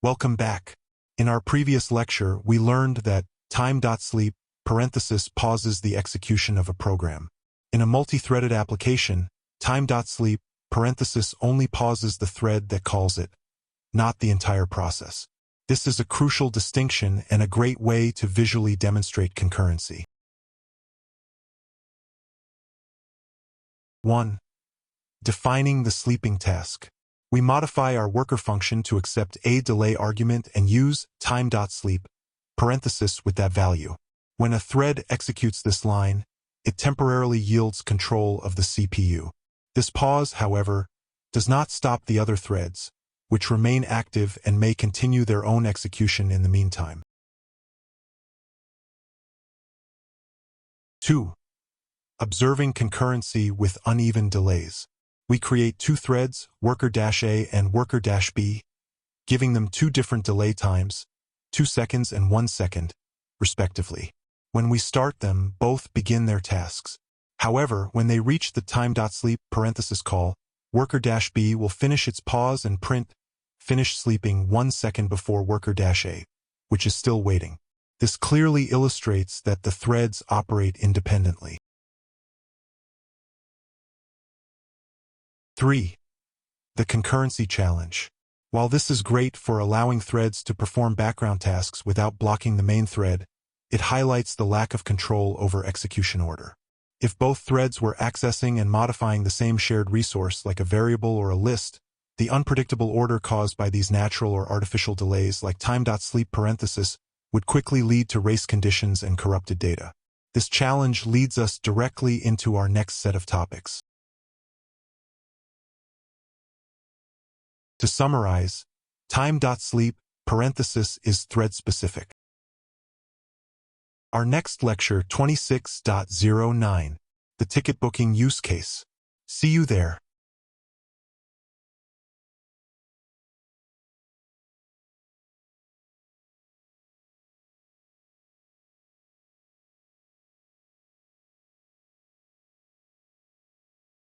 Welcome back. In our previous lecture, we learned that time.sleep pauses the execution of a program. In a multi-threaded application, time.sleep only pauses the thread that calls it, not the entire process. This is a crucial distinction and a great way to visually demonstrate concurrency. 1. Defining the sleeping task. We modify our worker function to accept a delay argument and use time.sleep with that value. When a thread executes this line, it temporarily yields control of the CPU. This pause, however, does not stop the other threads, which remain active and may continue their own execution in the meantime. 2. Observing concurrency with uneven delays. We create two threads, worker-A and worker-B, giving them two different delay times, 2 seconds and 1 second, respectively. When we start them, both begin their tasks. However, when they reach the time.sleep call, worker-B will finish its pause and finish sleeping 1 second before worker-A, which is still waiting. This clearly illustrates that the threads operate independently. 3. The concurrency challenge. While this is great for allowing threads to perform background tasks without blocking the main thread, it highlights the lack of control over execution order. If both threads were accessing and modifying the same shared resource like a variable or a list, the unpredictable order caused by these natural or artificial delays like time.sleep would quickly lead to race conditions and corrupted data. This challenge leads us directly into our next set of topics. To summarize, time.sleep is thread-specific. Our next lecture 26.09, the ticket booking use case. See you there.